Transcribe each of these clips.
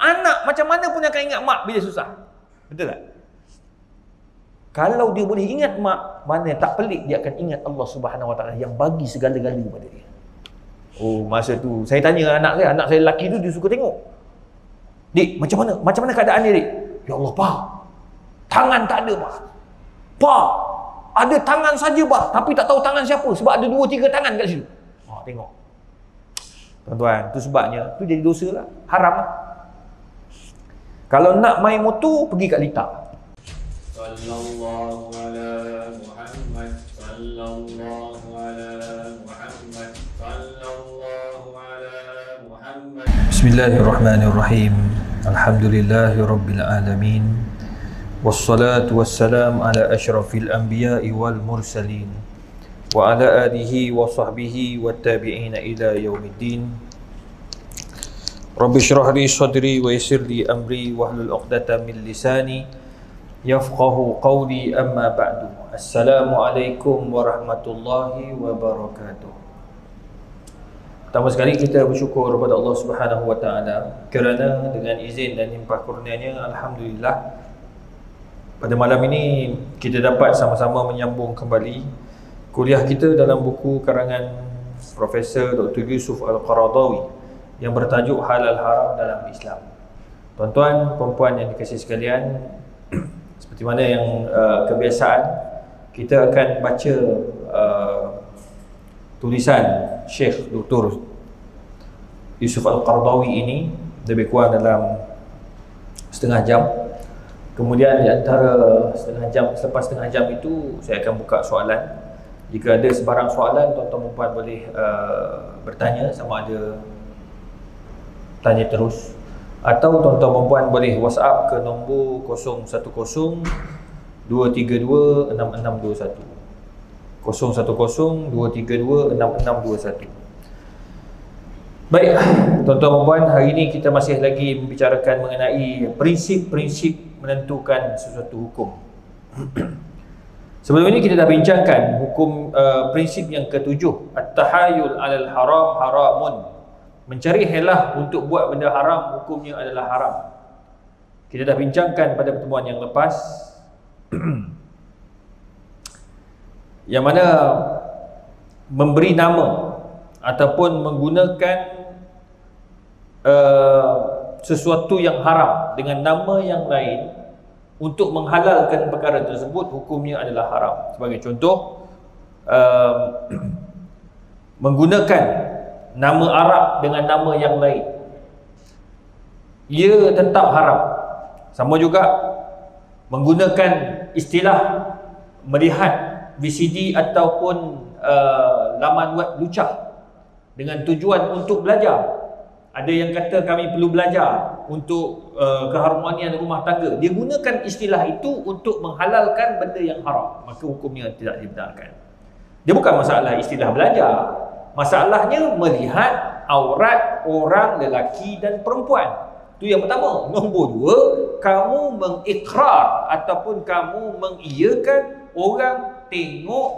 anak macam mana pun akan ingat mak bila susah. Betul tak? Kalau dia boleh ingat mak, mana tak pelik dia akan ingat Allah Subhanahu Wa Taala yang bagi segala-galanya kepada dia. Oh, masa tu saya tanya anak saya lelaki tu, dia suka tengok. Dik, macam mana keadaan dia, Dik? Ya Allah, Pak, tangan tak ada, Pak. Pak, ada tangan saja, Pak, tapi tak tahu tangan siapa, sebab ada 2-3 tangan kat situ. Tengok. Tuan-tuan, tu sebabnya tu jadi dosa lah, haram lah. Kalau nak main motor, pergi kat Lita. Sallallahu ala Muhammad, sallallahu ala Muhammad, sallallahu ala Muhammad. Bismillahirrahmanirrahim. Alhamdulillahirabbil alamin. Wassalatu wassalam ala asyrafil anbiya'i wal mursalin wa ala alihi wa sahbihi wat tabi'ina ila yaumiddin. Rabbi shrah li sadri wa yassir li amri wahlul 'uqdatam min lisani yafqahu qawli, amma ba'du. Assalamualaikum warahmatullahi wabarakatuh. Pertama sekali kita bersyukur kepada Allah Subhanahu Wa Taala kerana dengan izin dan limpah kurnianya, alhamdulillah, pada malam ini kita dapat sama-sama menyambung kembali kuliah kita dalam buku karangan Profesor Dr. Yusuf Al-Qaradawi yang bertajuk Halal Haram dalam Islam. Tuan-tuan, perempuan yang dikasihi sekalian, seperti mana yang kebiasaan, kita akan baca tulisan Syekh Dr. Yusuf Al-Qaradawi ini lebih kurang dalam setengah jam. Kemudian di antara selepas setengah jam itu saya akan buka soalan. Jika ada sebarang soalan, tuan-tuan perempuan boleh bertanya, sama ada tanya terus, atau tuan-tuan perempuan boleh WhatsApp ke nombor 010 232 6621. 010 232 6621. Baik, tuan-tuan perempuan, hari ini kita masih lagi membicarakan mengenai prinsip-prinsip menentukan sesuatu hukum. Sebelum ini kita dah bincangkan hukum prinsip yang ketujuh, at-tahayul 'alal haram haramun. Mencari helah untuk buat benda haram, hukumnya adalah haram. Kita dah bincangkan pada pertemuan yang lepas yang mana memberi nama ataupun menggunakan sesuatu yang haram dengan nama yang lain untuk menghalalkan perkara tersebut, hukumnya adalah haram. Sebagai contoh, menggunakan nama Arab dengan nama yang lain, ia tetap haram. Sama juga menggunakan istilah melihat VCD ataupun laman web lucah dengan tujuan untuk belajar. Ada yang kata kami perlu belajar untuk keharmonian rumah tangga. Dia gunakan istilah itu untuk menghalalkan benda yang haram, maka hukumnya tidak dibenarkan. Dia bukan masalah istilah belajar, masalahnya melihat aurat orang lelaki dan perempuan. Itu yang pertama. Nombor dua, kamu mengikrar ataupun kamu mengiyakan orang tengok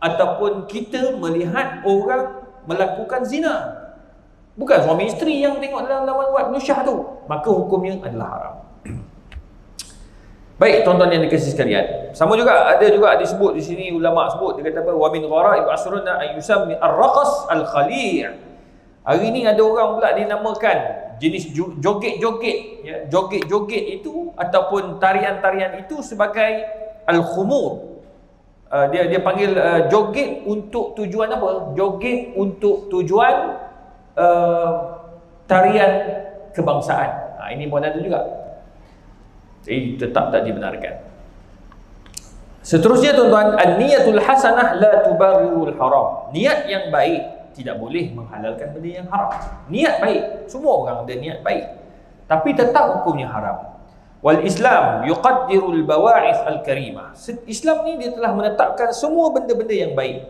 ataupun kita melihat orang melakukan zina. Bukan suami isteri yang tengok dalam laman web nusyah tu, maka hukumnya adalah haram. Baik, tuan-tuan yang dikasihi sekalian, sama juga ada juga disebut di sini, ulama sebut, dia kata apa? Wa min gharaib asruna ay yusammi ar-raqas al-khali'. Hari ni ada orang pula dinamakan jenis joget-joget, ya, joget-joget itu ataupun tarian-tarian itu sebagai al-khumur. Dia panggil joget untuk tujuan apa? Joget untuk tujuan tarian kebangsaan. Ini pun ada juga. Jadi tetap tak dibenarkan. Seterusnya tuan-tuan, an-niyatul hasanah la tubarrirul haram. Niat yang baik tidak boleh menghalalkan benda yang haram. Niat baik, semua orang ada niat baik, tapi tetap hukumnya haram. Wal Islam yuqaddirul bawa'ith al-karimah. Islam ni dia telah menetapkan semua benda-benda yang baik,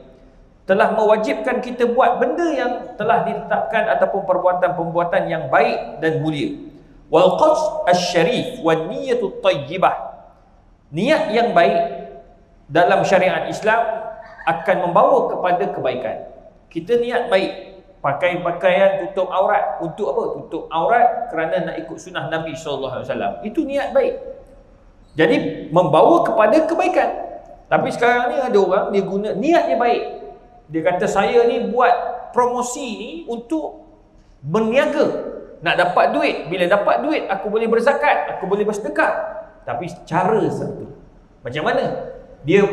telah mewajibkan kita buat benda yang telah ditetapkan ataupun perbuatan-perbuatan yang baik dan mulia. Wal qasd asy-syarif wan niyyatut thayyibah. Niat yang baik dalam syariat Islam akan membawa kepada kebaikan. Kita niat baik, pakai pakaian tutup aurat. Untuk apa? Tutup aurat kerana nak ikut sunnah Nabi SAW. Itu niat baik. Jadi membawa kepada kebaikan. Tapi sekarang ni ada orang dia guna niat dia baik. Dia kata saya ni buat promosi ni untuk berniaga. Nak dapat duit. Bila dapat duit aku boleh berzakat, aku boleh bersedekah. Tapi cara satu. Macam mana? Dia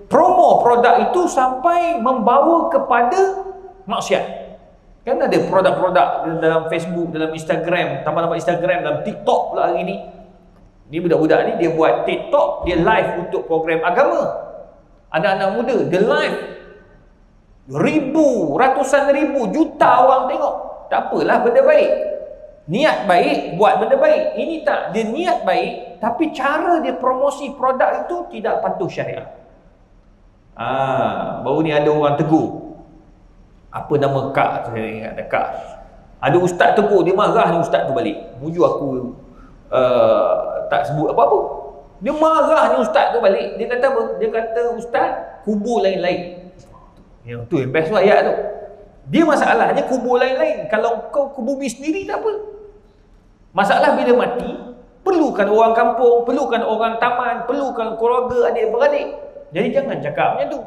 promo produk itu sampai membawa kepada maksiat. Kan ada produk-produk dalam Facebook, dalam Instagram, tambah-tambah Instagram, dalam TikTok pula hari ni. Ni budak-budak ni dia buat TikTok, dia live untuk program agama. Anak-anak muda, dia live. Ribu, ratusan ribu, juta orang tengok. Tak apalah, benda baik. Niat baik, buat benda baik. Ini tak, dia niat baik, tapi cara dia promosi produk itu tidak patuh syariat. Baru ni ada orang tegur. Apa nama Kak? Saya ingat ada Kak. Ada ustaz tegur, dia marah ni ustaz tu balik. Muju aku tak sebut apa-apa. Dia marah ni ustaz tu balik. Dia kata apa? Dia kata ustaz kubur lain-lain. Yang tu yang best tu ayat tu. Dia masalahnya kubur lain-lain. Kalau kau kubur bumi sendiri tak apa. Masalah bila mati, perlukan orang kampung, perlukan orang taman, perlukan keluarga, adik-beradik. Jadi jangan cakap macam tu.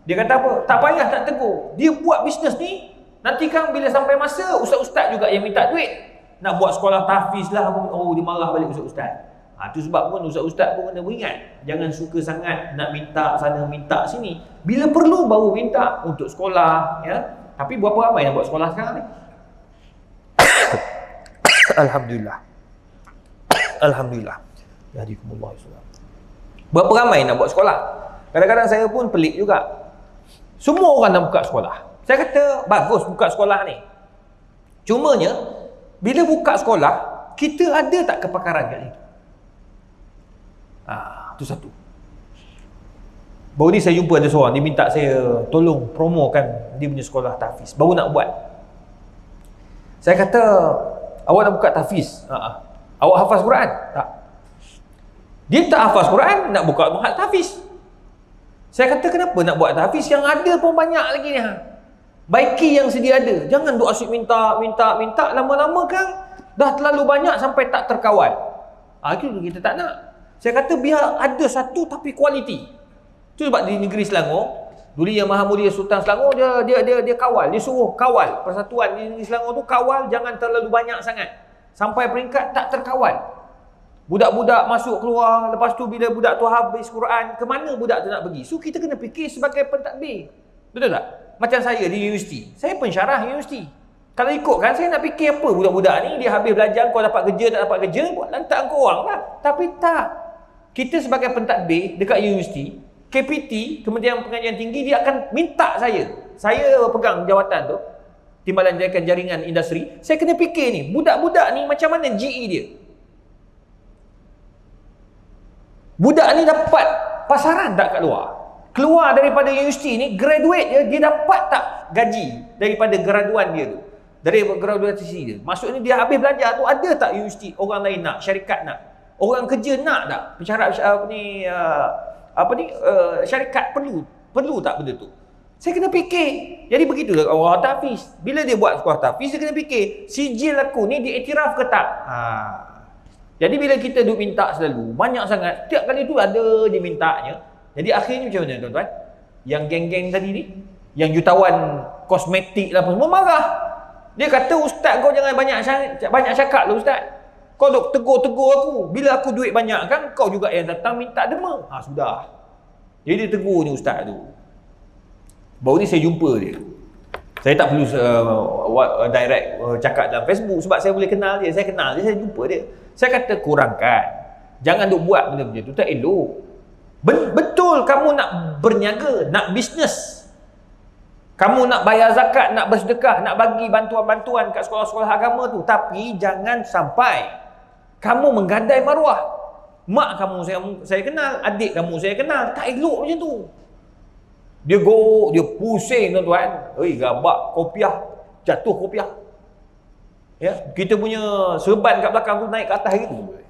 Dia kata apa? Tak payah tak tegur. Dia buat bisnes ni, nanti kan bila sampai masa, ustaz-ustaz juga yang minta duit. Nak buat sekolah tahfiz lah, oh dia marah balik ustaz-ustaz. Tu sebab pun ustaz-ustaz pun kena beringat. Jangan suka sangat nak minta sana, minta sini. Bila perlu baru minta untuk sekolah. Ya. Tapi berapa ramai nak buat sekolah sekarang ni? Alhamdulillah. Alhamdulillah. Yahdikumullah. Berapa ramai nak buat sekolah? Kadang-kadang saya pun pelik juga. Semua orang nak buka sekolah. Saya kata bagus buka sekolah ni. Cumanya bila buka sekolah, kita ada tak kepakaran kat situ? Itu satu. Baru ni saya jumpa ada seorang, dia minta saya tolong promokan dia punya sekolah tahfiz. Baru nak buat. Saya kata, awak nak buka tahfiz? Awak hafaz Quran? Tak. Dia tak hafaz Quran, nak buka mahal tahfiz. Saya kata, kenapa nak buat tahfiz? Yang ada pun banyak lagi ni. Baiki yang sedia ada. Jangan duk asyik minta. Lama-lama kan dah terlalu banyak sampai tak terkawal. Itu kita tak nak. Saya kata biar ada satu tapi kualiti. Itu sebab di negeri Selangor, dulu Yang Maha Mulia Sultan Selangor dia kawal, dia suruh kawal persatuan di negeri Selangor tu, kawal jangan terlalu banyak sangat. Sampai peringkat tak terkawal. Budak-budak masuk keluar, lepas tu bila budak tu habis Quran, ke mana budak tu nak pergi? So kita kena fikir sebagai pentadbir. Betul tak? Macam saya di universiti. Saya pensyarah universiti. Kalau ikut kan saya nak fikir apa budak-budak ni dia habis belajar, kau dapat kerja tak dapat kerja, buat lantak kau orang lah. Tapi tak. Kita sebagai pentadbir dekat universiti, KPT, Kementerian Pengajian Tinggi, dia akan minta saya pegang jawatan tu, Timbalan Jaringan Industri, saya kena fikir ni, budak-budak ni macam mana GE dia? Budak ni dapat pasaran tak kat luar? Keluar daripada universiti ni, graduate dia dapat tak gaji daripada graduan dia tu? Dari graduasi dia. Maksudnya dia habis belajar tu, ada tak universiti orang lain nak, syarikat nak? Orang kerja nak tak? Persyarat syarikat perlu tak benda tu? Saya kena fikir. Jadi begitulah orang tahfiz. Bila dia buat sekolah tahfiz, dia kena fikir, sijil aku ni diiktiraf ke tak? Jadi bila kita duk minta selalu, banyak sangat, setiap kali tu ada dia mintanya. Jadi akhirnya macam mana tuan-tuan? Yang geng-geng tadi ni, yang jutawan kosmetik lah semua marah. Dia kata, ustaz kau jangan banyak cakap lah ustaz. Kau duk tegur-tegur aku. Bila aku duit banyak kan, kau juga yang datang minta derma. Sudah. Jadi dia tegur ni ustaz tu. Baru ni saya jumpa dia. Saya tak perlu direct cakap dalam Facebook sebab saya boleh kenal dia. Saya kenal dia, saya jumpa dia. Saya kata kurangkan. Jangan duk buat benda macam tu, tak elok. Betul kamu nak berniaga, nak bisnes. Kamu nak bayar zakat, nak bersedekah, nak bagi bantuan-bantuan kat sekolah-sekolah agama tu. Tapi jangan sampai kamu menggadai maruah. Mak kamu saya kenal, adik kamu saya kenal. Tak elok macam tu. Dia pusing tuan-tuan. Gabak kopiah, jatuh kopiah. Ya, kita punya serban kat belakang tu naik ke atas gitu.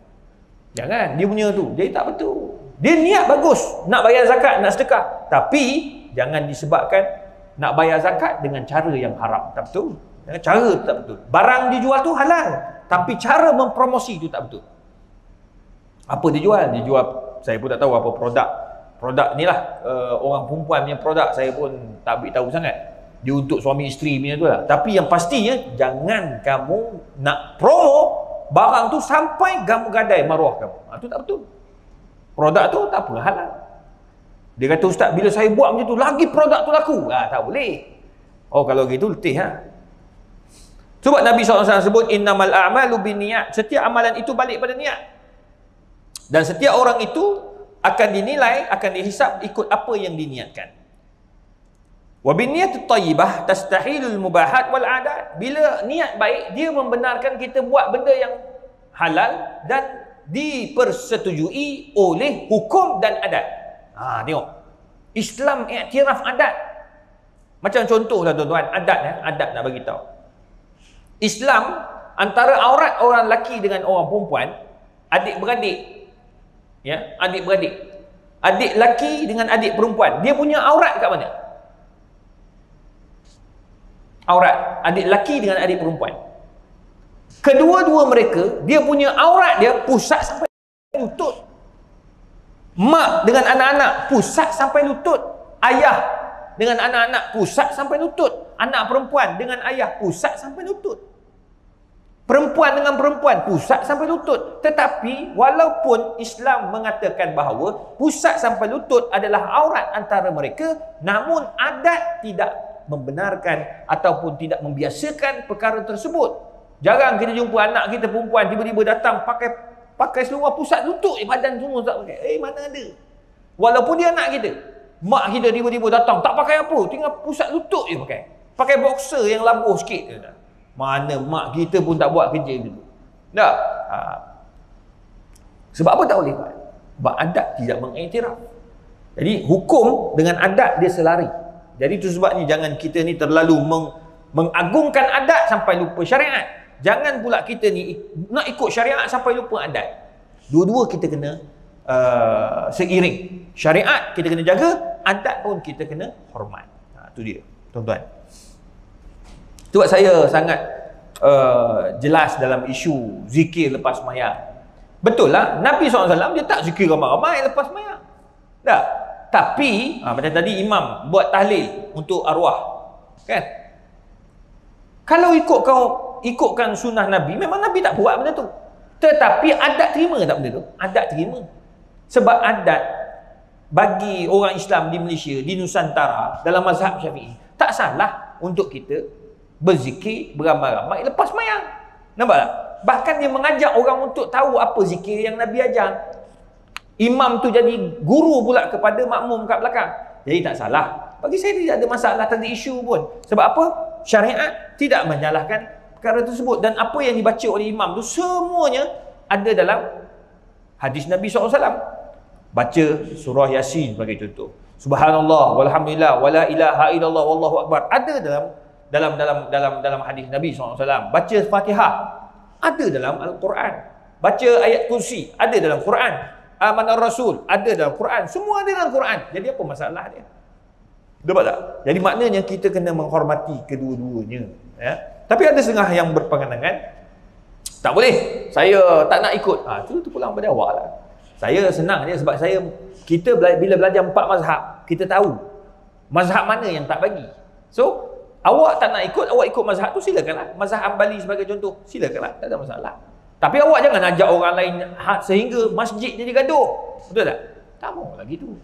Jangan, dia punya tu. Jadi tak betul. Dia niat bagus, nak bayar zakat, nak sedekah. Tapi jangan disebabkan nak bayar zakat dengan cara yang haram. Tak betul. Dengan cara tak betul. Barang dijual tu halal, tapi cara mempromosi tu tak betul. Apa dia jual? Dia jual, saya pun tak tahu apa produk ni lah, orang perempuan punya produk, saya pun tak ambil tahu sangat. Dia untuk suami isteri punya tu lah. Tapi yang pastinya, jangan kamu nak promo barang tu sampai kamu gadai maruah kamu. Itu tak betul. Produk tu tak apa, halal. Dia kata, ustaz, bila saya buat macam tu, lagi produk tu laku. Tak boleh. Oh, kalau gitu letih ha. Sebab Nabi SAW sebut, innamal a'malu binniyat. Setiap amalan itu balik pada niat. Dan setiap orang itu akan dinilai, akan dihisap ikut apa yang diniatkan. Wa binniyatut thayyibah tastahilul mubahat wal adat. Bila niat baik, dia membenarkan kita buat benda yang halal dan dipersetujui oleh hukum dan adat. Tengok. Islam iktiraf adat. Macam contohlah tuan-tuan, adat nak bagi tahu. Islam antara aurat orang lelaki dengan orang perempuan, adik-beradik. Ya, adik-beradik. Adik lelaki dengan adik perempuan, dia punya aurat kat mana? Aurat adik lelaki dengan adik perempuan. Kedua-dua mereka, dia punya aurat dia pusat sampai lutut. Mak dengan anak-anak pusat sampai lutut. Ayah dengan anak-anak pusat sampai lutut. Anak perempuan dengan ayah pusat sampai lutut. Perempuan dengan perempuan pusat sampai lutut. Tetapi walaupun Islam mengatakan bahawa pusat sampai lutut adalah aurat antara mereka, namun adat tidak membenarkan ataupun tidak membiasakan perkara tersebut. Jarang kita jumpa anak kita perempuan tiba-tiba datang pakai seluar pusat lutut, badan semua tak pakai. Mana ada. Walaupun dia anak kita, mak kita tiba-tiba datang tak pakai apa, tinggal pusat lutut je pakai. Pakai boxer yang lambuh sikit. Mana mak kita pun tak buat kerja gitu. Tak? Sebab apa tak boleh buat? Sebab adat tidak mengiktiraf. Jadi hukum dengan adat dia selari. Jadi itu sebabnya jangan kita ni terlalu mengagungkan adat sampai lupa syariat. Jangan pula kita ni nak ikut syariat sampai lupa adat. Dua-dua kita kena seiring. Syariat kita kena jaga, adat pun kita kena hormat. Itu dia, tuan-tuan. Sebab saya sangat jelas dalam isu zikir lepas sembahyang. Betul lah, Nabi SAW dia tak zikir ramai-ramai lepas sembahyang. Tak. Tapi, macam tadi imam buat tahlil untuk arwah. Kan? Kalau ikutkan sunnah Nabi, memang Nabi tak buat benda tu. Tetapi adat terima tak benda tu? Adat terima. Sebab adat bagi orang Islam di Malaysia, di Nusantara, dalam mazhab Syafi'i, tak salah untuk kita berzikir beramai-ramai lepas sembahyang. Nampak tak? Bahkan dia mengajak orang untuk tahu apa zikir yang Nabi ajar. Imam tu jadi guru pula kepada makmum kat belakang. Jadi tak salah. Bagi saya tidak ada masalah, tak ada isu pun. Sebab apa? Syariat tidak menyalahkan perkara tersebut. Dan apa yang dibaca oleh imam tu semuanya ada dalam hadis Nabi SAW. Baca surah Yasin sebagai contoh. Subhanallah walhamdulillah wala ilaha illallah wallahu akbar. Ada dalam hadis Nabi SAW. Baca Fatihah ada dalam Al-Quran. Baca ayat kursi ada dalam Quran. Amanar Rasul ada dalam Quran. Semua ada dalam Quran. Jadi apa masalah dia? Dapat tak? Jadi maknanya kita kena menghormati kedua-duanya. Ya? Tapi ada setengah yang berpandangan tak boleh, saya tak nak ikut. Itu pulang pada awak lah. Saya senang je sebab kita bila belajar 4 mazhab, kita tahu mazhab mana yang tak bagi. So awak tak nak ikut, awak ikut mazhab tu silakanlah. Mazhab Hambali sebagai contoh, silakanlah, tak ada masalah. Tapi awak jangan ajak orang lain sehingga masjid jadi gaduh. Betul tak? Tak mau lagi tu.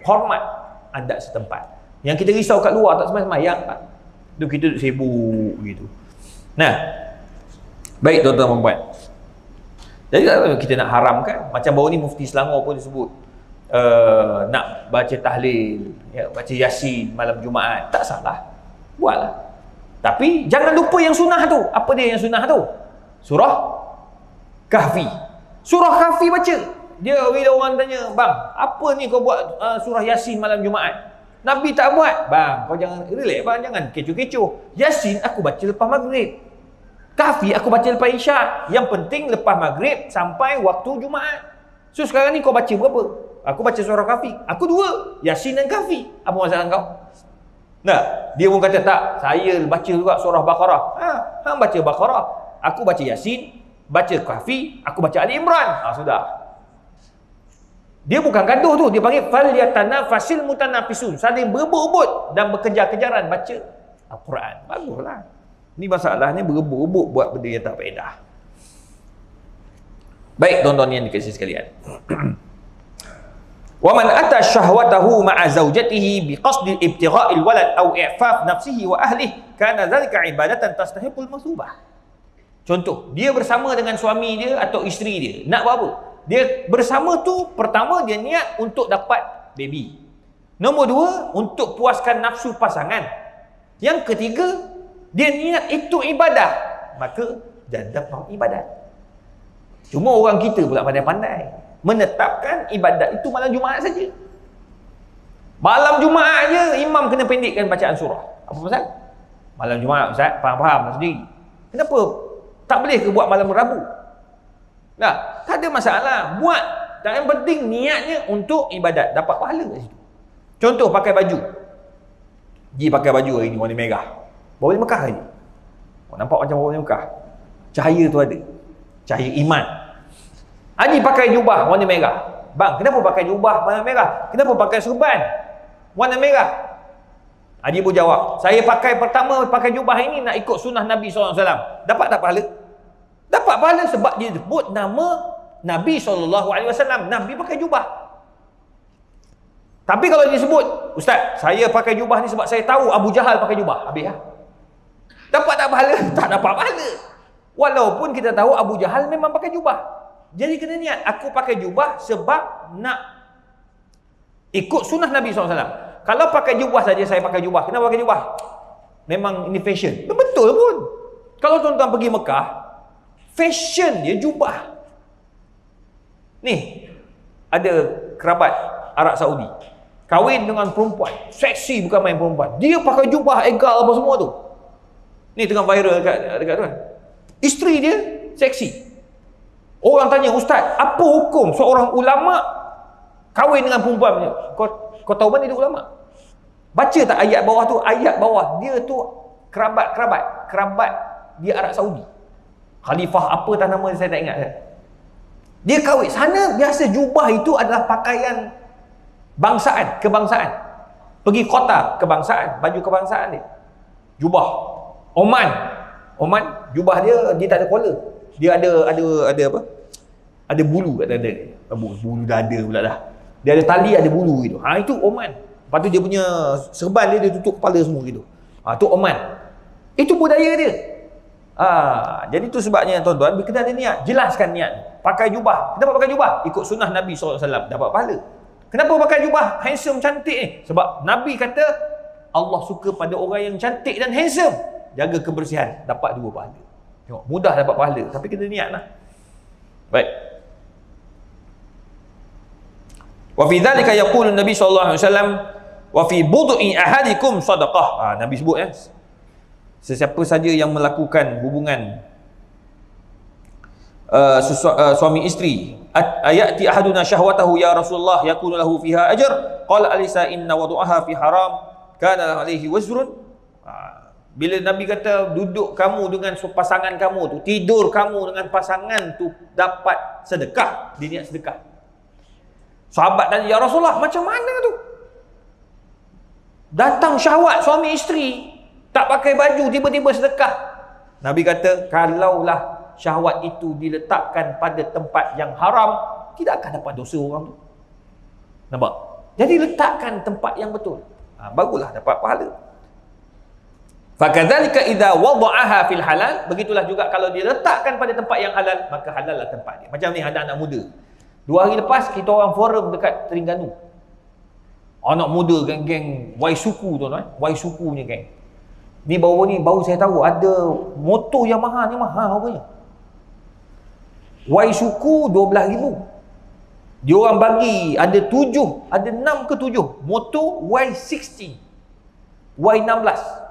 Hormat adat setempat. Yang kita risau kat luar tak sembahyang tak. Tu kita duduk sibuk gitu. Nah, baik tuan-tuan dan puan. Jadi kita nak haramkan, macam baru ni Mufti Selangor pun disebut nak baca tahlil, ya, baca Yasin malam Jumaat, tak salah. Buatlah. Tapi jangan lupa yang sunnah tu. Apa dia yang sunnah tu? Surah Kahfi. Surah Kahfi baca. Dia bila orang tanya, "Bang, apa ni kau buat surah Yasin malam Jumaat?" Nabi tak buat. "Bang, kau jangan relax bang, jangan kecoh-kecoh. Yasin aku baca lepas maghrib. Kahfi aku baca lepas Isyak. Yang penting lepas maghrib sampai waktu Jumaat. So sekarang ni kau baca berapa?" "Aku baca surah Kahfi." "Aku 2, Yasin dan Kahfi." "Apa masalah kau?" Nah, dia pun kata tak, saya baca juga surah Baqarah. Hang baca Baqarah, aku baca Yasin, baca Kahfi, aku baca Ali Imran. Sudah. Dia bukan gaduh tu, dia panggil falyatanafasil mutanafisun, saling berebut-rebut dan berkejar-kejaran baca Al-Quran. Baguslah. Ni masalahnya berebut-rebut buat benda yang tak faedah. Baik tuan-tuan yang dikasihi sekalian. Wa man ata syahwatahu ma'a zawjatihi biqasdi ibtigha'il walad aw i'faf nafsihi wa ahlihi kana dhalika ibadatan tastahiqul mathubah. Contoh, dia bersama dengan suami dia atau isteri dia. Nak buat apa? Dia bersama tu, pertama dia niat untuk dapat baby. Nombor dua, untuk puaskan nafsu pasangan. Yang ketiga, dia niat itu ibadah. Maka janda ibadat. Cuma orang kita pula pandai-pandai menetapkan ibadat itu malam Jumaat saja. Malam Jumaat je imam kena pendekkan bacaan surah. Apa pasal? Malam Jumaat Ustaz, faham-faham sendiri. Kenapa tak boleh ke buat malam Rabu? Nah, tak ada masalah. Buat. Tak, yang penting niatnya untuk ibadat, dapat pahala kat situ. Contoh, pakai baju. Ji pakai baju hari ni warna merah. Bawa di Mekah hari ni. Nampak macam bawa di Mekah. Cahaya tu ada. Cahaya iman. Haji pakai jubah warna merah. Bang, kenapa pakai jubah warna merah? Kenapa pakai serban warna merah? Haji pun jawab, saya pertama pakai jubah ini nak ikut sunnah Nabi SAW. Dapat tak pahala? Dapat pahala sebab dia sebut nama Nabi SAW. Nabi pakai jubah. Tapi kalau dia sebut, Ustaz, saya pakai jubah ni sebab saya tahu Abu Jahal pakai jubah. Habis lah. Dapat tak pahala? Tak dapat pahala. Walaupun kita tahu Abu Jahal memang pakai jubah. Jadi kena niat, aku pakai jubah sebab nak ikut sunnah Nabi SAW. Kalau pakai jubah saja, saya pakai jubah. Kenapa pakai jubah? Memang ini fashion. Betul pun. Kalau tuan-tuan pergi Mekah, fashion dia jubah. Ni, ada kerabat Arab Saudi. Kahwin dengan perempuan. Seksi bukan main perempuan. Dia pakai jubah, egal apa semua tu. Ni tengah viral dekat tu kan. Isteri dia seksi. Orang tanya, Ustaz, apa hukum seorang ulama kahwin dengan perempuan punya? Kau tahu mana dia ulama? Baca tak ayat bawah tu? Ayat bawah, dia tu kerabat dia Arab Saudi. Khalifah apa tak nama saya tak ingat. Dia kahwin. Sana biasa jubah itu adalah pakaian bangsaan, kebangsaan. Pergi kota kebangsaan, baju kebangsaan dia. Jubah. Oman, jubah dia tak ada collar. Dia ada apa? Ada bulu kat dada dia. Bulu dada pula dah. Dia ada tali, ada bulu gitu. Itu Oman. Lepas tu dia punya serban dia tutup kepala semua gitu. Tu Oman. Itu budaya dia. Jadi tu sebabnya tuan-tuan, kena ada niat. Jelaskan niat. Pakai jubah. Kenapa pakai jubah? Ikut sunnah Nabi SAW. Dapat pahala. Kenapa pakai jubah? Handsome, cantik ni. Sebab Nabi kata, Allah suka pada orang yang cantik dan handsome. Jaga kebersihan. Dapat 2 pahala. Tengok, mudah dapat pahala. Tapi kena niat lah. Baik. Wa fi dzalika yaqulu Nabi sallallahu alaihi wasallam wa fi bud'i ahadikum sadaqah. Nabi sebut sesiapa saja yang melakukan hubungan suami isteri, ayati ahaduna syahwatahu ya Rasulullah yakunu lahu fiha ajr, qala alisa inna wadu'aha fi haram kana alaihi wazrun. Bila Nabi kata duduk kamu dengan pasangan kamu tu, tidur kamu dengan pasangan tu dapat sedekah, dia niat sedekah. Sahabat tanya, ya Rasulullah, macam mana tu? Datang syahwat suami isteri, tak pakai baju, tiba-tiba sedekah. Nabi kata, kalaulah syahwat itu diletakkan pada tempat yang haram, tidak akan dapat dosa orang tu. Nampak? Jadi letakkan tempat yang betul. Barulah dapat pahala. Fakadzalika idza wada'aha fil halal, begitulah juga kalau dia letakkan pada tempat yang halal, maka halallah tempat dia. Macam ni ada anak muda. 2 hari lepas kita orang forum dekat Terengganu. Anak muda geng-geng Y suku tu tuan, Y suku punya geng. Ni baru saya tahu ada motor Yamaha ni mahal rupanya. Y suku 12,000. Dia orang bagi ada 6 ke 7 motor Y60, Y16.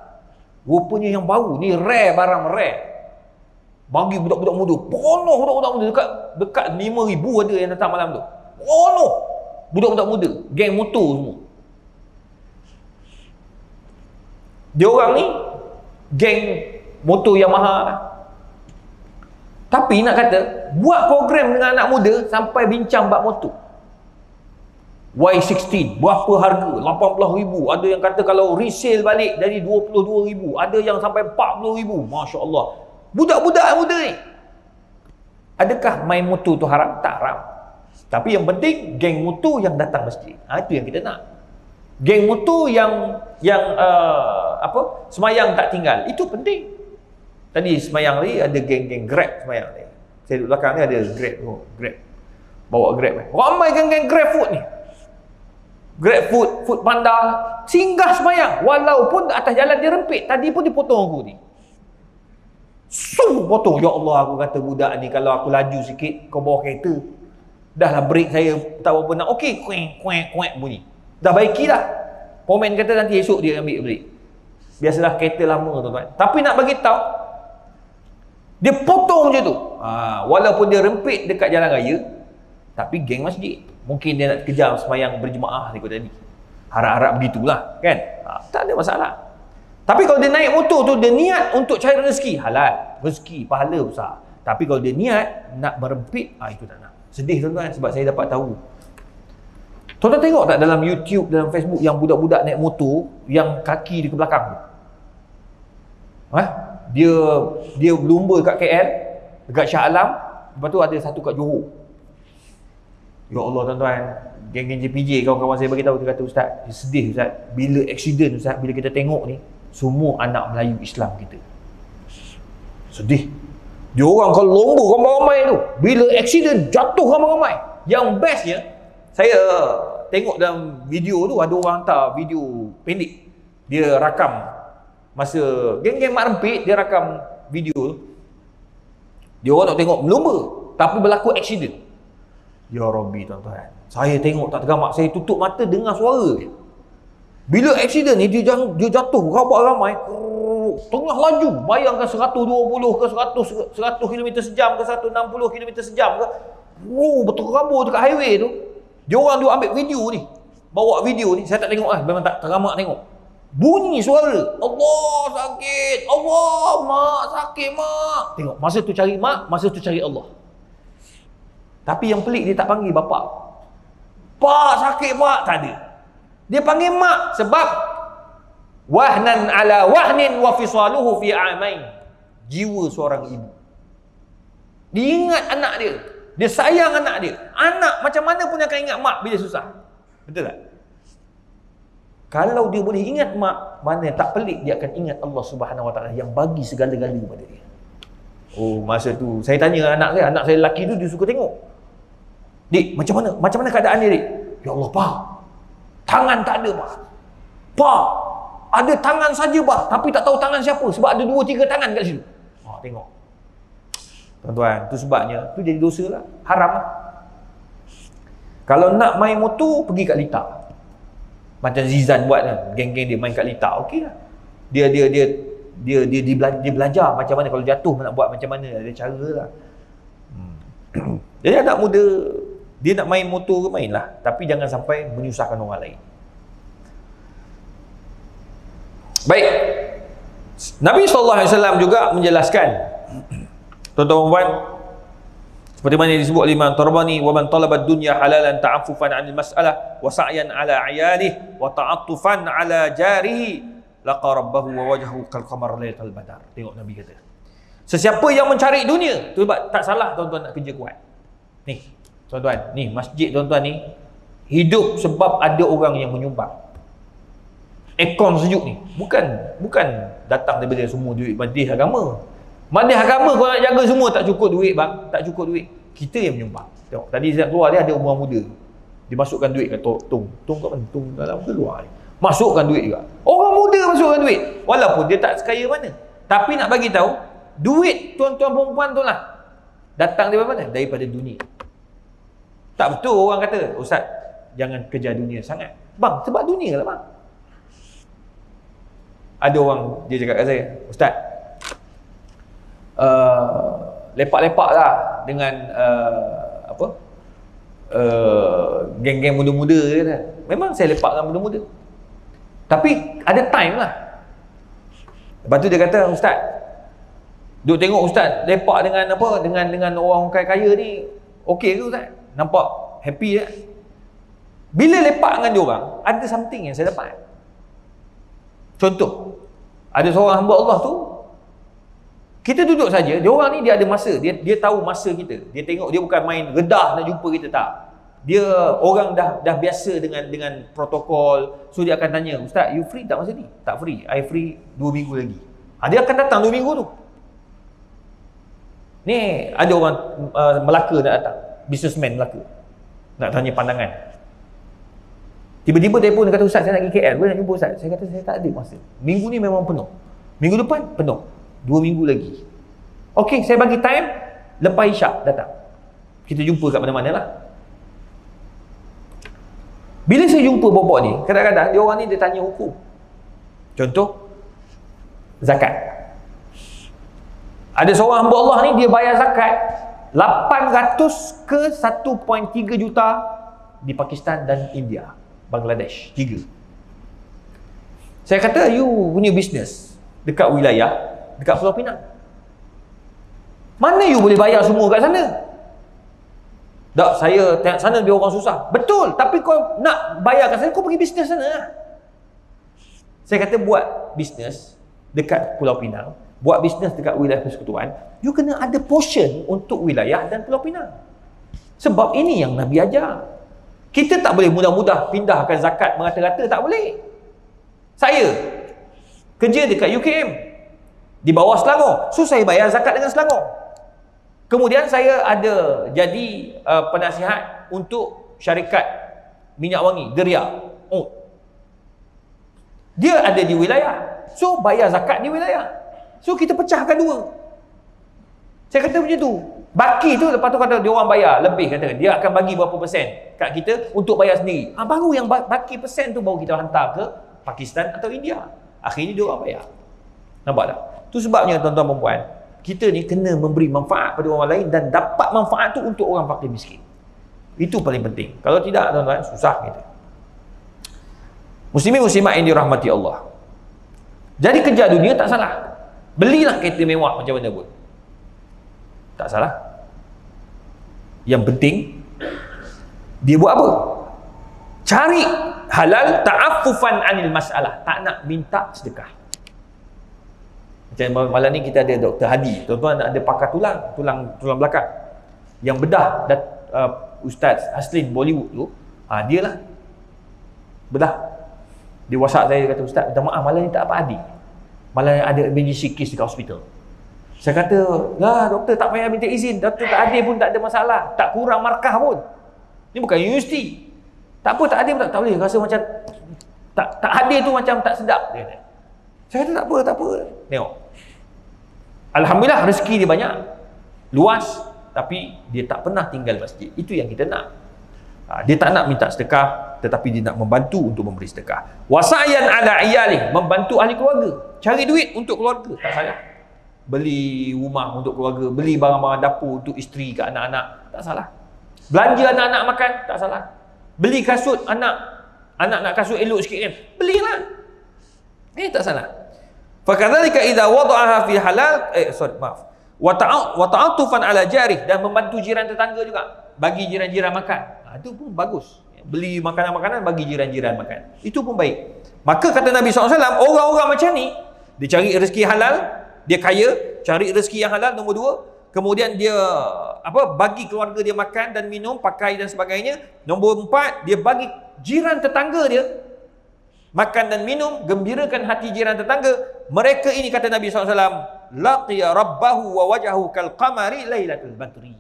Rupanya yang baru ni rare, barang rare. Bagi budak-budak muda, penuh budak-budak muda, dekat 5,000 ada yang datang malam tu. Penuh budak-budak muda, geng motor semua. Dia orang ni geng motor Yamaha lah. Tapi nak kata buat program dengan anak muda sampai bincang bab motor. Y16 berapa harga? 18,000. Ada yang kata kalau resale balik dari 22,000, ada yang sampai 40,000. Masya-Allah. Budak-budak muda ni. Adakah main motor tu haram? Tak haram. Tapi yang penting geng motor yang datang masjid. Itu yang kita nak. Geng motor yang semayang tak tinggal. Itu penting. Tadi semayang ni ada geng-geng Grab semayang ni. Saya duduk belakang ni ada Grab. Grab. Bawa Grab. Ramai geng-geng Grab food ni. Grab food, food panda, singgah semayang. Walaupun atas jalan dia rempit. Tadi pun dia potong aku ni. Potong. Ya Allah, aku kata budak ni kalau aku laju sikit ke bawah kereta, dah lah brake saya tak berapa nak. Okey, kuek bunyi. Dah baiki dah. Komen kata nanti esok dia ambil brake. Biasalah kereta lama tuan-tuan. Tapi nak bagi tahu, dia potong je tu. Walaupun dia rempit dekat jalan raya, tapi geng masjid. Mungkin dia nak kejar semayang berjemaah ikut tadi. Harap-harap begitulah, kan? Tak ada masalah. Tapi kalau dia naik motor tu, dia niat untuk cari rezeki, halal. Rezeki, pahala besar. Tapi kalau dia niat nak merempit, itu tak nak. Sedih tuan-tuan sebab saya dapat tahu. Tuan-tuan tengok tak dalam YouTube, dalam Facebook yang budak-budak naik motor yang kaki dia ke belakang tu? Dia berlumba kat KL, dekat Shah Alam, lepas tu ada satu kat Johor. Ya Allah tuan-tuan, geng-geng JPJ kawan-kawan saya beritahu, dia kata Ustaz, dia sedih Ustaz, bila accident Ustaz, bila kita tengok ni semua anak Melayu Islam kita. Sedih. Dia orang kalau lomba ramai-ramai tu, bila accident jatuh ramai-ramai. Yang bestnya, saya tengok dalam video tu ada orang hantar video pendek. Dia rakam masa geng-geng mak rempit, dia rakam video tu. Dia orang nak tengok melomba tapi berlaku accident. Ya Rabbi tuan-tuan, saya tengok tak tergamak, saya tutup mata dengar suara je. Bila accident ni dia jatuh ramai-ramai, tengah laju, bayangkan 120 ke 100 km sejam ke 160 km sejam ke, betul rabur dekat highway tu. Dia orang ambil video ni, bawa video ni, saya tak tengok lah, memang tak teramak tengok. Bunyi suara, Allah sakit, Allah mak sakit mak. Tengok, masa tu cari mak, masa tu cari Allah. Tapi yang pelik dia tak panggil bapak. Pak sakit pak, tak ada. Dia panggil mak sebab wahnan ala wahnin wa fisaluhu fi amain. Jiwa seorang ibu. Dia ingat anak dia. Dia sayang anak dia. Anak macam mana pun akan ingat mak bila susah. Betul tak? Kalau dia boleh ingat mak, mana tak pelik dia akan ingat Allah Subhanahu Wa Taala yang bagi segala-galanya kepada dia. Masa tu saya tanya anak saya lelaki tu, dia suka tengok. Dik, macam mana keadaan dia, Dik? Ya Allah, Pak. Tangan tak ada, Pak. Pak, ada tangan saja, Pak, tapi tak tahu tangan siapa sebab ada 2-3 tangan kat situ. Tengok. Tuan-tuan, tu sebabnya tu jadi dosa lah, haram lah. Kalau nak main motor, pergi kat Lita. Macam Zizan buat kan, geng-geng dia main kat Lita, okey lah. Dia belajar macam mana kalau jatuh nak buat macam mana, ada cara lah. Jadi anak muda dia nak main motor ke mainlah, tapi jangan sampai menyusahkan orang lain. Baik. Nabi SAW juga menjelaskan, tuan-tuan, seperti mana disebut oleh Imam Tarbani, wa man talaba ad-dunya halalan ta'affufan 'anil mas'alah wa sa'yan 'ala 'iyalihi wa ta'attufan 'ala jarihi laqa rabbahu wa wajhahu kal qamar lailatal badar. Tengok Nabi kata, sesiapa yang mencari dunia, tu sebab tak salah tuan-tuan nak kerja kuat. Ni, tuan-tuan, ni masjid tuan-tuan ni hidup sebab ada orang yang menyumbang. Ekon sejuk ni bukan datang daripada semua duit majlis agama. Majlis agama kalau nak jaga semua tak cukup duit bang, tak cukup duit. Kita yang menyumbang. Tengok tadi saya keluar, dia ada orang muda. Dia masukkan duit kat tung kat mana? Tung dalam keluar ni. Masukkan duit juga. Orang muda masukkan duit. Walaupun dia tak sekaya mana. Tapi nak bagi tahu, duit tuan-tuan perempuan tu lah datang daripada mana? Daripada dunia. Tak betul orang kata, Ustaz, jangan kejar dunia sangat. Bang, sebab dunia lah bang. Ada orang, dia cakap kat saya, Ustaz, lepak-lepak lah dengan geng-geng muda-muda je lah. Memang saya lepak dengan muda-muda. Tapi ada time lah. Lepas tu dia kata, ustaz, duk tengok ustaz lepak dengan apa, dengan orang kaya-kaya ni, okey ke ustaz? Nampak happy tak? Bila lepak dengan dia orang, ada something yang saya dapat. Contoh, ada seorang hamba Allah tu, kita duduk saja, dia orang ni dia ada masa, dia tahu masa kita. Dia tengok, dia bukan main redah nak jumpa kita, tak. Dia orang dah biasa dengan protokol. So dia akan tanya, ustaz, you free tak masa ni? Tak free. I free 2 minggu lagi. Dia akan datang 2 minggu tu. Ni ada orang Melaka nak datang, businessman Melaka, nak tanya pandangan. Tiba-tiba telefon, dia kata, ustaz, saya nak pergi KL, boleh nak jumpa ustaz? Saya kata, saya tak ada masa. Minggu ni memang penuh. Minggu depan penuh. 2 minggu lagi. Okey, saya bagi time, lepas isyak datang. Kita jumpa kat mana-mana lah. Bila saya jumpa bobok ni, kadang-kadang dia orang ni dia tanya hukum. Contoh, zakat. Ada seorang hamba Allah ni, dia bayar zakat 800 ke 1.3 juta di Pakistan dan India, Bangladesh, 3. Saya kata, you punya bisnes dekat wilayah, dekat Pulau Pinang, mana you boleh bayar semua kat sana? Tak, saya tengok sana dia orang susah. Betul, tapi kau nak bayar kat sana, kau pergi bisnes sana lah. Saya kata, buat bisnes dekat Pulau Pinang, buat bisnes dekat wilayah persekutuan, you kena ada portion untuk wilayah dan Pulau Pinang. Sebab ini yang Nabi ajar. Kita tak boleh mudah-mudah pindahkan zakat merata-rata, tak boleh. Saya kerja dekat UKM di bawah Selangor, so saya bayar zakat dengan Selangor. Kemudian saya ada jadi penasihat untuk syarikat minyak wangi Deria. Oh, dia ada di wilayah, so bayar zakat di wilayah. So kita pecahkan 2. Saya kata macam tu. Baki tu, lepas tu kata dia orang bayar lebih, kata dia akan bagi berapa persen kat kita untuk bayar sendiri. Baru yang baki persen tu baru kita hantar ke Pakistan atau India. Akhirnya dia orang bayar. Nampak tak? Tu sebabnya tuan-tuan dan puan, kita ni kena memberi manfaat pada orang lain dan dapat manfaat tu untuk orang fakir miskin. Itu paling penting. Kalau tidak, tuan-tuan, susah kita. Muslimin muslimat yang dirahmati Allah. Jadi kerja dunia tak salah. Belilah kereta mewah macam mana pun, tak salah. Yang penting dia buat apa? Cari halal, ta'affufan anil masalah. Tak nak minta sedekah. Macam malam ni kita ada Dr. Hadi. Tuan-tuan ada pakar tulang belakang yang bedah Ustaz Aslin Bollywood tu. Dia lah bedah. Dia WhatsApp saya, dia kata, ustaz, minta maaf malam ni tak apa Hadi, malam ada emergency case dekat hospital. Saya kata, lah doktor tak payah minta izin, doktor tak hadir pun tak ada masalah, tak kurang markah pun. Ni bukan universiti. Tak apa, tak hadir pun tak boleh, rasa macam tak hadir tu macam tak sedap. Saya kata tak apa. Tengok, alhamdulillah rezeki dia banyak, luas, tapi dia tak pernah tinggal masjid. Itu yang kita nak. Dia tak nak minta sedekah, tetapi dia nak membantu untuk memberi sedekah. Wasayan ala iyalih, membantu ahli keluarga, cari duit untuk keluarga, tak salah. Beli rumah untuk keluarga, beli barang-barang dapur untuk isteri ke anak-anak, tak salah. Belanja anak-anak makan, tak salah. Beli kasut anak nak kasut elok sikit kan, belilah. Tak salah. Fakadzalika idza wada'aha fi halal, wa ta'atufan ala jarih, dan membantu jiran tetangga juga, bagi jiran-jiran makan. Itu pun bagus. Beli makanan-makanan bagi jiran-jiran makan, itu pun baik. Maka kata Nabi SAW, orang-orang macam ni, dia cari rezeki halal, dia kaya, cari rezeki yang halal, nombor 2. Kemudian dia bagi keluarga dia makan dan minum, pakai dan sebagainya. Nombor 4, dia bagi jiran tetangga dia makan dan minum, gembirakan hati jiran tetangga. Mereka ini, kata Nabi SAW, laqiya rabbahu wa wajahu kal qamari lailatul badri.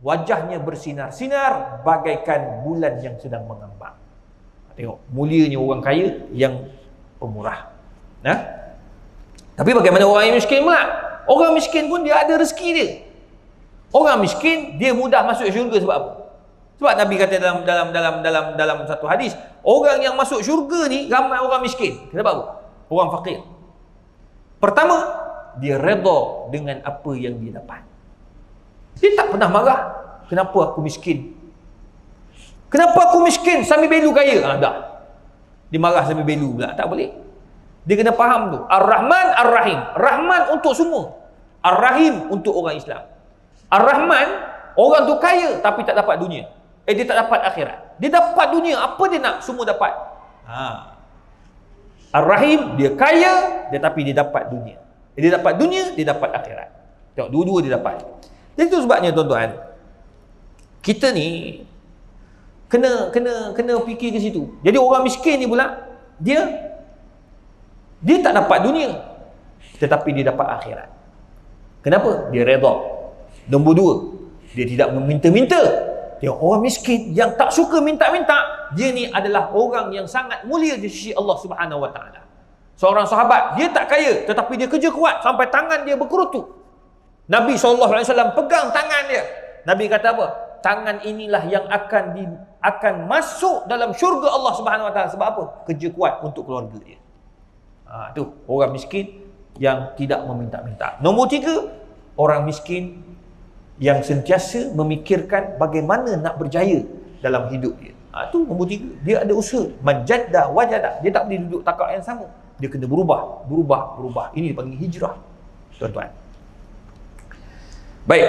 Wajahnya bersinar-sinar bagaikan bulan yang sedang mengambang. Tengok, mulianya orang kaya yang pemurah. Tapi bagaimana orang yang miskin pula? Orang miskin pun dia ada rezeki dia. Orang miskin dia mudah masuk syurga sebab apa? Sebab Nabi kata dalam satu hadis, orang yang masuk syurga ni ramai orang miskin. Kenapa apa? Orang fakir. Pertama, dia redha dengan apa yang dia dapat. Dia tak pernah marah, kenapa aku miskin? Kenapa aku miskin? Sami Belu kaya. Dah. Dia marah Sami Belu pula. Tak boleh. Dia kena faham tu. Ar-Rahman, Ar-Rahim. Rahman untuk semua. Ar-Rahim untuk orang Islam. Ar-Rahman, orang tu kaya tapi tak dapat dunia. Dia tak dapat akhirat. Dia dapat dunia, apa dia nak? Semua dapat. Ar-Rahim, dia kaya tetapi dia dapat dunia. Dia dapat dunia, dia dapat akhirat. Tengok, dua-dua dia dapat. Jadi itu sebabnya tuan-tuan, kita ni kena fikir ke situ. Jadi orang miskin ni pula, dia tak dapat dunia tetapi dia dapat akhirat. Kenapa? Dia redha. Nombor dua, dia tidak meminta-minta. Tengok, orang miskin yang tak suka minta-minta, dia ni adalah orang yang sangat mulia di sisi Allah Subhanahu Wa Taala. Seorang sahabat, dia tak kaya tetapi dia kerja kuat sampai tangan dia berkerutu. Nabi SAW pegang tangan dia. Nabi kata apa? Tangan inilah yang akan masuk dalam syurga Allah Subhanahu Wa Taala. Sebab apa? Kerja kuat untuk keluarga dia. Tu orang miskin yang tidak meminta-minta. Nombor tiga, orang miskin yang sentiasa memikirkan bagaimana nak berjaya dalam hidup dia. Tu nombor tiga. Dia ada usaha. Manjadda wajada. Dia tak boleh duduk takat yang sama. Dia kena berubah. Ini dipanggil hijrah, tuan-tuan. Baik.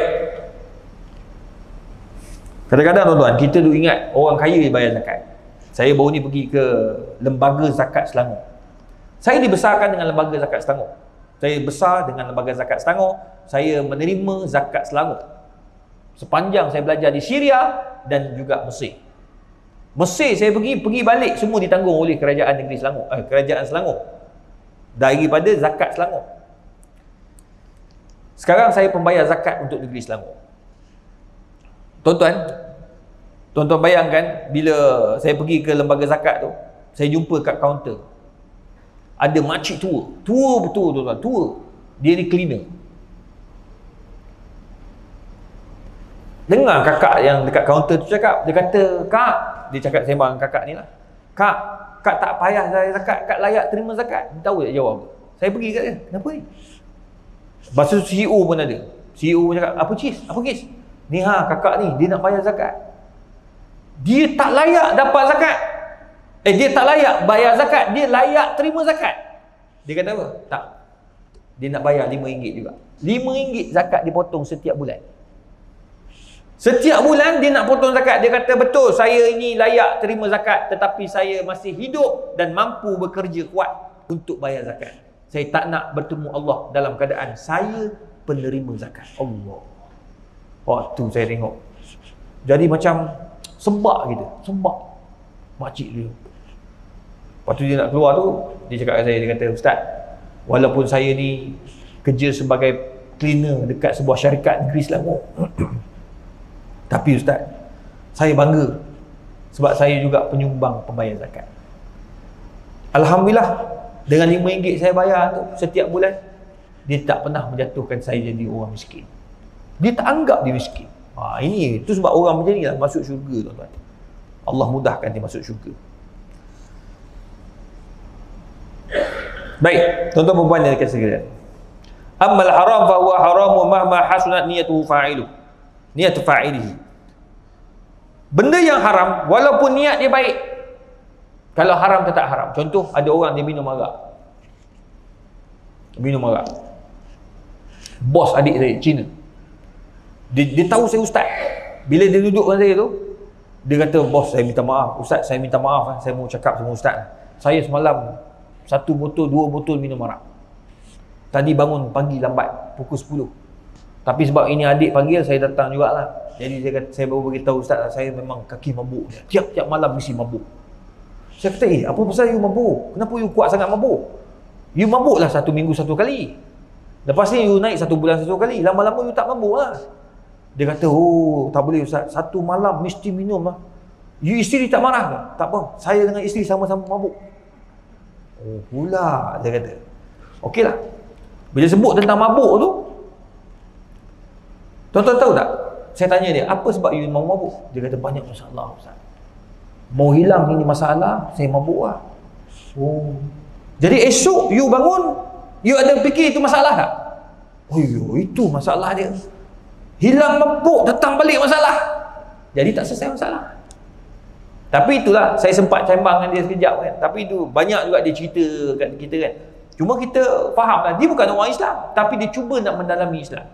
Kadang-kadang tuan-tuan, kita duk ingat orang kaya bayar zakat. Saya baru ni pergi ke lembaga zakat Selangor. Saya dibesarkan dengan lembaga zakat Selangor. Saya besar dengan lembaga zakat Selangor. Saya menerima zakat Selangor sepanjang saya belajar di Syria dan juga Mesir. Mesir saya pergi balik semua ditanggung oleh kerajaan negeri Selangor, kerajaan Selangor, daripada zakat Selangor. Sekarang saya pembayar zakat untuk negeri Selangor. Tuan-tuan bayangkan bila saya pergi ke lembaga zakat tu, saya jumpa kat kaunter ada makcik tua betul tuan-tuan, tua. Dia ni cleaner. Dengar kakak yang dekat kaunter tu cakap, dia kata, "Kak," dia cakap sembang kakak ni lah, Kak tak payah saya zakat, Kak layak terima zakat." Dia tahu tak jawab apa? Saya pergi kat dia, "Kenapa ni?" Masa tu CEO pun ada. CEO pun cakap, Apa kes? Ni kakak ni, dia nak bayar zakat. Dia tak layak dapat zakat. Dia tak layak bayar zakat, dia layak terima zakat. Dia kata apa? Tak. Dia nak bayar RM5 juga. RM5 zakat dipotong setiap bulan. Setiap bulan dia nak potong zakat. Dia kata, betul, saya ini layak terima zakat, tetapi saya masih hidup dan mampu bekerja kuat untuk bayar zakat. Saya tak nak bertemu Allah dalam keadaan saya penerima zakat. Allah. Waktu saya tengok, jadi macam sembah kita. Sembah makcik dia. Lepas tu dia nak keluar tu, dia cakap kat saya, dia kata, "Ustaz, walaupun saya ni kerja sebagai cleaner dekat sebuah syarikat negeri Selangor, tapi Ustaz, saya bangga sebab saya juga penyumbang pembayar zakat. Alhamdulillah, dengan RM5 saya bayar tu setiap bulan, dia tak pernah menjatuhkan saya jadi orang miskin. Dia tak anggap dia miskin." Ini tu sebab orang macam ni lah masuk syurga, tuan-tuan. Allah mudahkan dia masuk syurga. Baik, tuan-tuan dan puan yang dikasihi sekalian. Ammal haram fa huwa haramu mahma hasunat niyatuhu fa'ilu. Niyatu fa'ilihi. Benda yang haram walaupun niat dia baik, kalau haram tetap haram. Contoh, ada orang dia minum arak. Bos adik saya Cina. Dia tahu saya ustaz. Bila dia duduk dengan saya tu, dia kata, "Bos, saya minta maaf. Ustaz, saya minta maaf. Saya mau cakap sama ustaz. Saya semalam 1 botol, 2 botol minum arak. Tadi bangun pagi lambat, pukul 10. Tapi sebab ini adik panggil, saya datang jugalah. Jadi saya baru beritahu ustaz, saya memang kaki mabuk. Tiap-tiap malam mesti mabuk." Saya kata, "Apa pasal you mabuk? Kenapa you kuat sangat mabuk? You mabuklah 1 minggu 1 kali. Lepas ni you naik 1 bulan 1 kali. Lama-lama you tak mabuk lah." Dia kata, "Oh, tak boleh ustaz. 1 malam mesti minum lah. You isteri tak marah ke?" "Tak apa. Saya dengan isteri sama-sama mabuk." "Oh pula," dia kata. Okeylah. Bila sebut tentang mabuk tu, tuan-tuan tahu tak? Saya tanya dia, "Apa sebab you mau mabuk?" Dia kata, "Banyak masalah ustaz. Mau hilang ini masalah, saya mabuk lah." Oh. Jadi esok you bangun, you ada fikir itu masalah tak? Oh itu masalah dia. Hilang mabuk, datang balik masalah. Jadi tak selesai masalah. Tapi itulah, saya sempat sembang dengan dia sekejap kan. Tapi itu banyak juga dia cerita kat kita kan. Cuma kita faham lah, dia bukan orang Islam, tapi dia cuba nak mendalami Islam.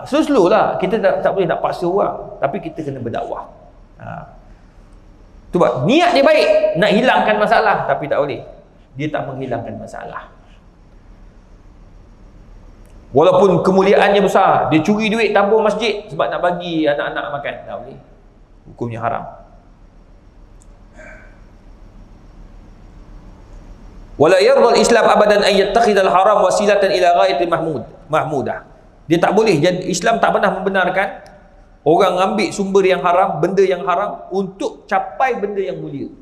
So slow lah, kita tak boleh nak paksa orang, tapi kita kena berdakwah. Tu buat, niat dia baik, nak hilangkan masalah, tapi tak boleh. Dia tak menghilangkan masalah. Walaupun kemuliaannya besar, dia curi duit tabung masjid sebab nak bagi anak-anak makan, tak boleh. Hukumnya haram. Wala yardha al-Islam abadan an yattakhidha al-haram wasilatan ila ghayatin mahmudah. Dia tak boleh, Islam tak pernah membenarkan orang ambil sumber yang haram, benda yang haram untuk capai benda yang mulia.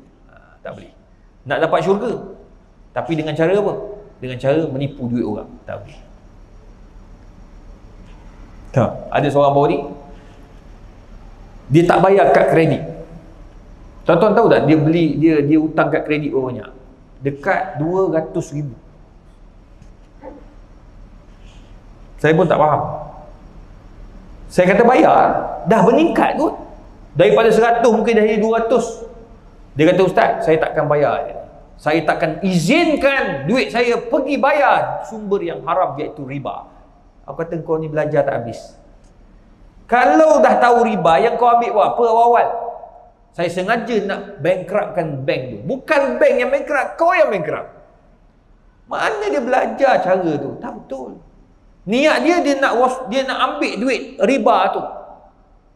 Tak boleh. Nak dapat syurga, tapi dengan cara apa? Dengan cara menipu duit orang. Tak boleh. Ada seorang baru ni, dia tak bayar kad kredit. Tuan-tuan tahu tak, dia hutang kad kredit berapa banyak? Dekat 200,000. Saya pun tak faham. Saya kata bayar, dah meningkat kot. Daripada 100 mungkin dah jadi 200. Dia kata, Ustaz, saya takkan bayar. Saya takkan izinkan duit saya pergi bayar sumber yang haram, iaitu riba. Aku kata, kau ni belajar tak habis. Kalau dah tahu riba, yang kau ambil buat apa awal-awal? Saya sengaja nak bankruptkan bank tu. Bukan bank yang bankrupt, kau yang bankrupt. Mana dia belajar cara tu? Tak betul. Niat dia nak ambil duit riba tu.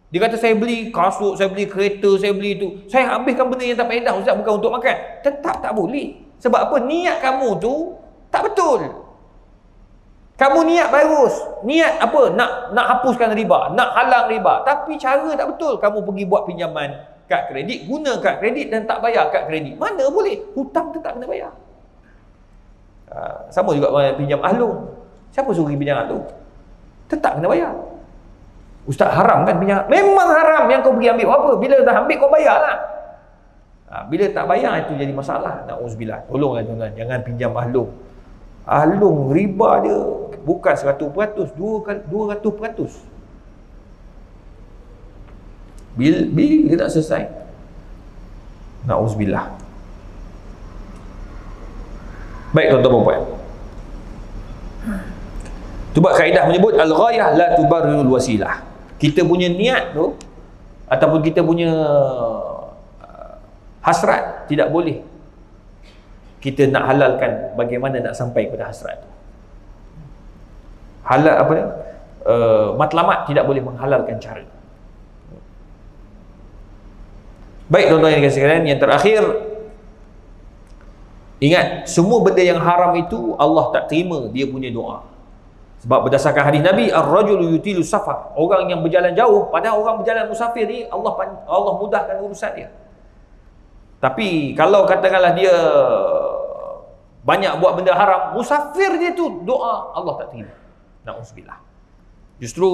Dia kata, saya beli kasut, saya beli kereta, saya beli tu. Saya habiskan benda yang tak faedah, Ustaz, bukan untuk makan. Tetap tak boleh. Sebab apa? Niat kamu tu tak betul. Kamu niat bagus. Niat apa? Nak hapuskan riba, nak halang riba. Tapi cara tak betul. Kamu pergi buat pinjaman kad kredit, guna kad kredit dan tak bayar kad kredit. Mana boleh? Hutang tetap kena bayar. Sama juga orang pinjam ahlung. Siapa suruh pinjam ahlung? Tetap kena bayar. Ustaz, haram kan pinjam? Memang haram. Yang kau pergi ambil apa? Bila dah ambil kau bayarlah. Bila tak bayar itu jadi masalah. Na'udzubillah. Tolonglah tuan-tuan, jangan pinjam ahlung. Ahlung riba dia bukan 100%, 200%. Bila nak selesai? Na'udzubillah. Baik tuan-tuan dan puan. Cuba kaedah menyebut al-ghayah la tubarrirul wasilah. Kita punya niat tu ataupun kita punya hasrat tidak boleh kita nak halalkan bagaimana nak sampai kepada hasrat tu. Halal apa dia? Matlamat tidak boleh menghalalkan cara. Baik tuan-tuan yang dikasihi sekalian, yang terakhir, ingat, semua benda yang haram itu Allah tak terima dia punya doa. Sebab berdasarkan hadis Nabi, ar-rajulu yutilu safar, orang yang berjalan jauh, padahal orang berjalan musafir ni Allah mudahkan urusan dia. Tapi kalau katakanlah dia banyak buat benda haram, musafir dia tu doa Allah tak terima. Na'udzubillah. Justru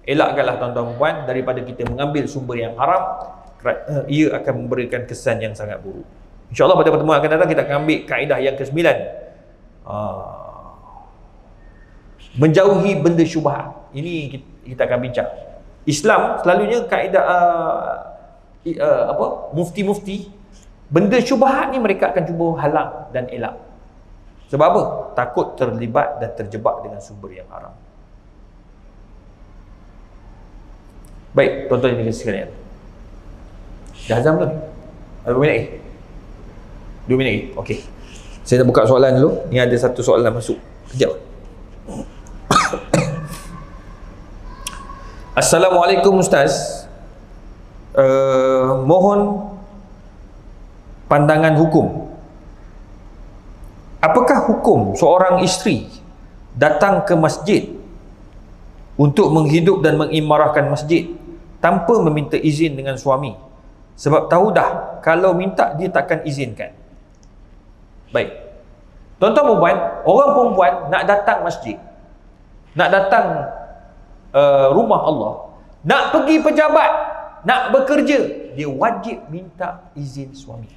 elakkanlah tuan-tuan dan puan daripada kita mengambil sumber yang haram, ia akan memberikan kesan yang sangat buruk. InsyaAllah pada pertemuan akan datang kita akan ambil kaedah yang ke-9. Menjauhi benda syubhat. Ini kita akan bincang. Islam selalunya kaedah mufti-mufti, benda syubhat ni mereka akan cuba halang dan elak. Sebab apa? Takut terlibat dan terjebak dengan sumber yang haram. Baik, tuan-tuan yang dikasihi sekalian. Dah azam belum? Berapa minit lagi? 2 minit lagi? Okey. Saya nak buka soalan dulu. Ni ada satu soalan masuk. Kejap. Assalamualaikum Ustaz. Mohon pandangan hukum. Apakah hukum seorang isteri datang ke masjid untuk menghidup dan mengimarahkan masjid tanpa meminta izin dengan suami? Sebab tahu dah kalau minta dia takkan izinkan. Baik. Tuan-tuan perempuan, orang perempuan nak datang masjid, nak datang rumah Allah, nak pergi pejabat, nak bekerja, dia wajib minta izin suami.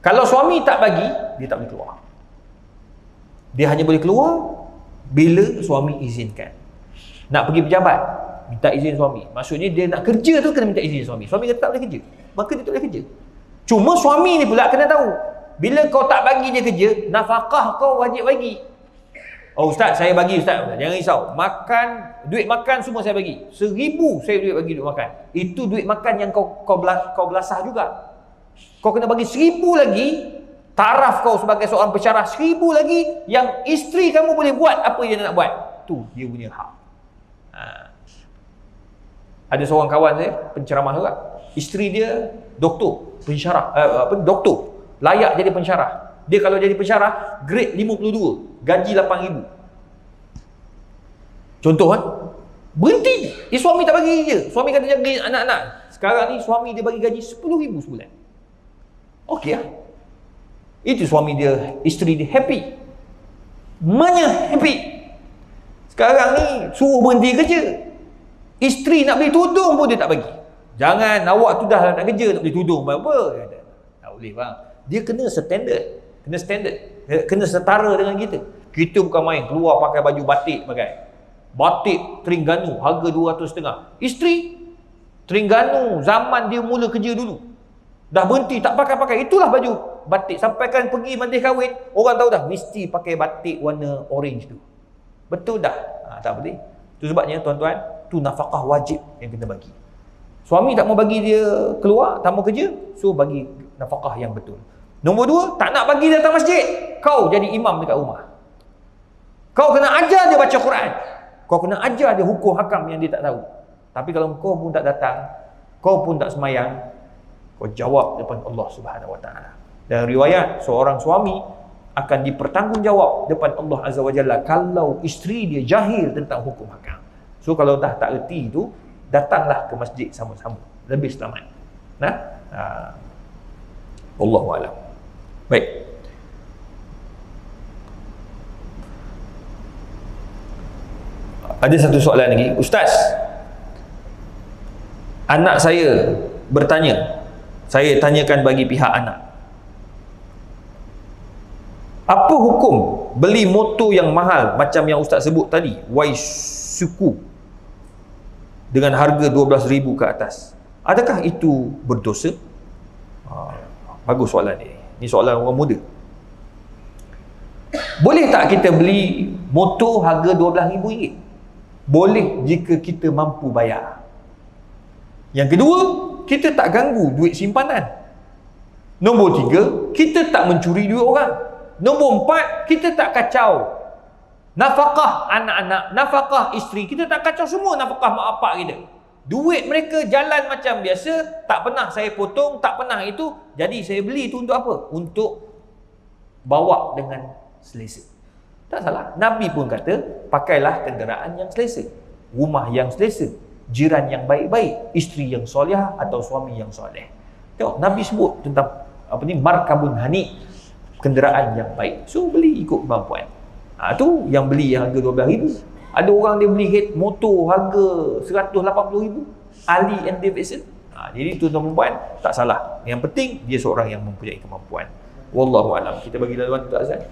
Kalau suami tak bagi, dia tak boleh keluar. Dia hanya boleh keluar bila suami izinkan. Nak pergi pejabat, minta izin suami. Maksudnya dia nak kerja tu kena minta izin suami. Suami kata tak boleh kerja, maka dia tak boleh kerja. Cuma suami ni pula kena tahu, bila kau tak bagi dia kerja, nafkah kau wajib bagi. Oh ustaz, saya bagi ustaz. Jangan risau. Makan, duit makan semua saya bagi. 1,000 saya duit bagi duit makan. Itu duit makan yang kau belasah juga. Kau kena bagi 1,000 lagi. Taraf kau sebagai seorang pensyarah 1,000 lagi yang isteri kamu boleh buat apa yang dia nak buat. Tu dia punya hak. Ada seorang kawan saya penceramah juga. Isteri dia doktor, pensyarah, doktor. Layak jadi pensyarah. Dia kalau jadi pensyarah grade 52, gaji 8,000. Contoh kan? Berhenti. Suami tak bagi je. Suami kata jaga anak-anak. Sekarang ni suami dia bagi gaji 10,000 sebulan. Okey lah. Itu suami dia, isteri dia happy. Mana happy. Sekarang ni suruh berhenti kerja. Isteri nak beli tudung pun dia tak bagi. Jangan, awak tu dah nak kerja, nak beli tudung apa? Tak boleh bang. Dia kena standard. Kena standard. Kena setara dengan kita. Kita bukan main, keluar pakai baju batik pakai. Batik Terengganu, harga 200.5. Isteri Terengganu, zaman dia mula kerja dulu. Dah berhenti, tak pakai-pakai. Itulah baju batik. Sampaikan pergi majlis kahwin, orang tahu dah, mesti pakai batik warna orange tu. Betul dah? Tak boleh. Itu sebabnya tuan-tuan, tu nafkah wajib yang kena bagi. Suami tak mau bagi dia keluar, tak mau kerja, so bagi nafkah yang betul. Nombor 2, tak nak bagi datang masjid, kau jadi imam dekat rumah. Kau kena ajar dia baca Quran. Kau kena ajar dia hukum hakam yang dia tak tahu. Tapi kalau kau pun tak datang, kau pun tak semayang, kau jawab depan Allah Subhanahu Wa Taala. Dan riwayat seorang suami akan dipertanggungjawab depan Allah Azza wa Jalla kalau isteri dia jahil tentang hukum hakam. So kalau dah tak erti tu, datanglah ke masjid sama-sama, lebih selamat. Nah, Wallahu a'lam. Baik. Ada satu soalan lagi, Ustaz. Anak saya bertanya, saya tanyakan bagi pihak anak, apa hukum beli motor yang mahal macam yang Ustaz sebut tadi, Waisuku, dengan harga 12,000 ke atas? Adakah itu berdosa? Bagus soalan ni. Ni soalan orang muda. Boleh tak kita beli motor harga RM12,000? Boleh jika kita mampu bayar. Yang kedua, kita tak ganggu duit simpanan. Nombor 3, kita tak mencuri duit orang. Nombor 4, kita tak kacau nafkah anak-anak, nafkah isteri. Kita tak kacau semua nafkah mak bapak kita. Duit mereka jalan macam biasa, tak pernah saya potong, tak pernah itu. Jadi saya beli itu untuk apa? Untuk bawa dengan selesa. Tak salah. Nabi pun kata, pakailah kenderaan yang selesa, rumah yang selesa, jiran yang baik-baik, isteri yang solehah atau suami yang soleh. Tengok, Nabi sebut tentang markabun hani, kenderaan yang baik. So beli ikut kemampuan. Tu yang beli yang harga 12,000. Ada orang dia beli motor harga 180,000, Ali and Davidson. Jadi tuan-tuan perempuan tak salah. Yang penting dia seorang yang mempunyai kemampuan. Wallahu a'lam. Kita bagi laluan untuk azan.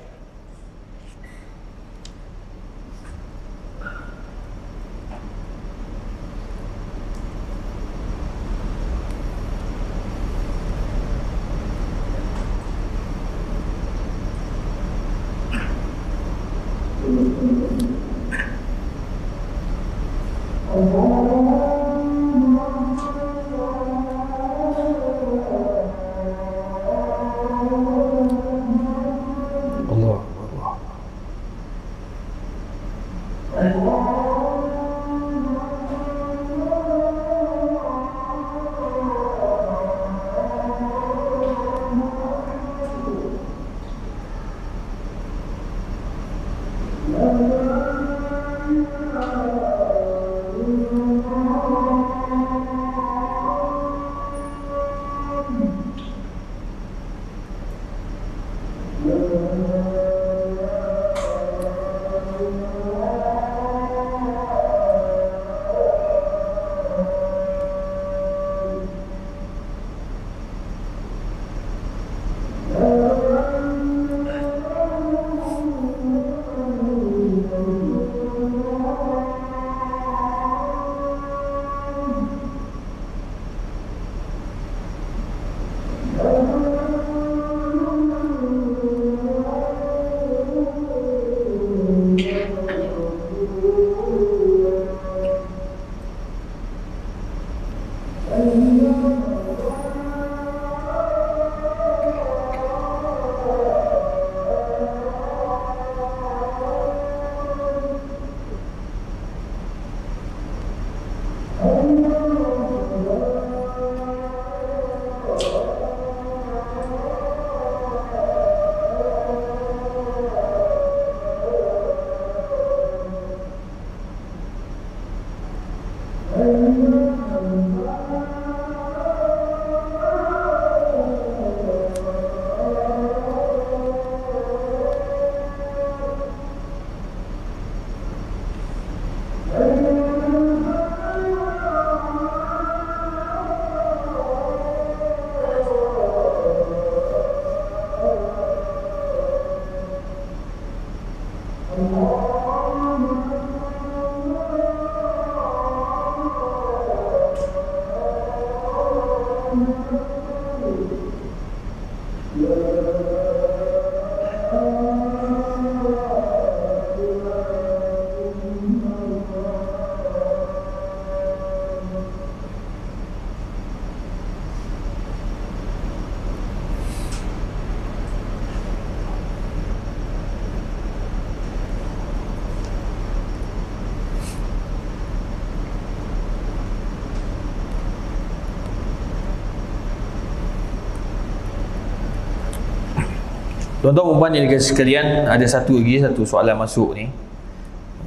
Tuan-tuan perempuan yang dikasih sekalian, ada satu soalan masuk ni.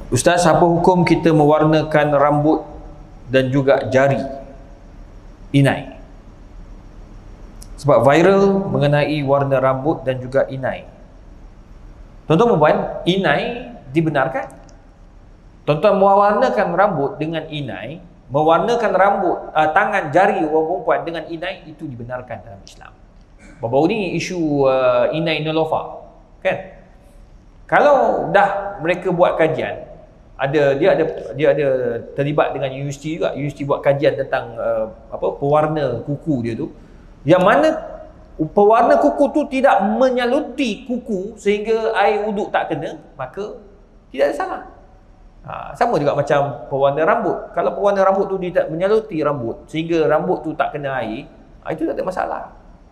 Ustaz, apa hukum kita mewarnakan rambut dan juga jari inai? Sebab viral mengenai warna rambut dan juga inai. Tuan-tuan perempuan, inai dibenarkan. Tuan-tuan mewarnakan rambut dengan inai, mewarnakan rambut tangan jari orang perempuan dengan inai, itu dibenarkan dalam Islam. Baru-baru ni isu inai Nolofa, kan? Kalau dah mereka buat kajian, dia ada terlibat dengan universiti juga. Universiti buat kajian tentang pewarna kuku dia tu, yang mana pewarna kuku tu tidak menyaluti kuku sehingga air wuduk tak kena, maka tidak ada salah. Sama juga macam pewarna rambut. Kalau pewarna rambut tu dia tak menyaluti rambut sehingga rambut tu tak kena air, itu tak ada masalah.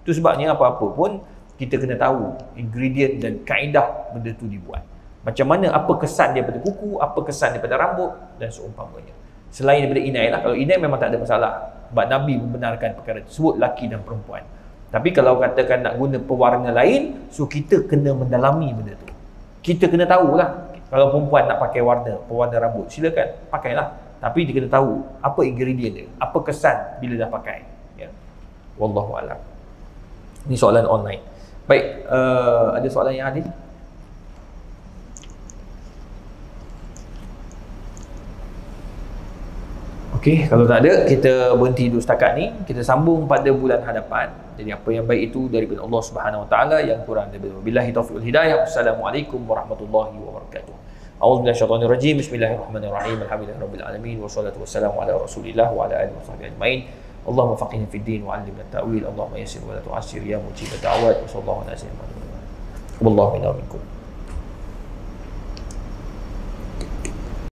Itu sebabnya apa-apa pun kita kena tahu ingredient dan kaedah benda tu dibuat. Macam mana, apa kesan daripada kuku, apa kesan daripada rambut dan seumpamanya. Selain daripada inai lah. Kalau inai memang tak ada masalah. Sebab Nabi membenarkan perkara tersebut, laki dan perempuan. Tapi kalau katakan nak guna pewarna lain, so kita kena mendalami benda tu. Kita kena tahulah. Kalau perempuan nak pakai pewarna rambut, silakan pakailah. Tapi dia kena tahu apa ingredient dia, apa kesan bila dah pakai. Ya. Wallahualam. Ini soalan online. Baik, ada soalan yang adil? Okey, kalau tak ada, kita berhenti dulu setakat ni. Kita sambung pada bulan hadapan. Jadi apa yang baik itu daripada Allah Subhanahu Wa Taala, yang kurang daripada billahi taufiq wal hidayah. Wassalamualaikum warahmatullahi wabarakatuh. A'udzu billahi rajim. Bismillahirrahmanirrahim. Alhamdulillahirabbil alamin wassalatu wassalamu ala Rasulillah wa ala alihi washabbihi ajmain. Allahumma faqihna fid din wa 'allimna at-ta'wil. Allahumma yassir wa la tu'assir ya mujib ad-da'awat. Sallallahu alaihi wa sallam. Wallahu minna minkum.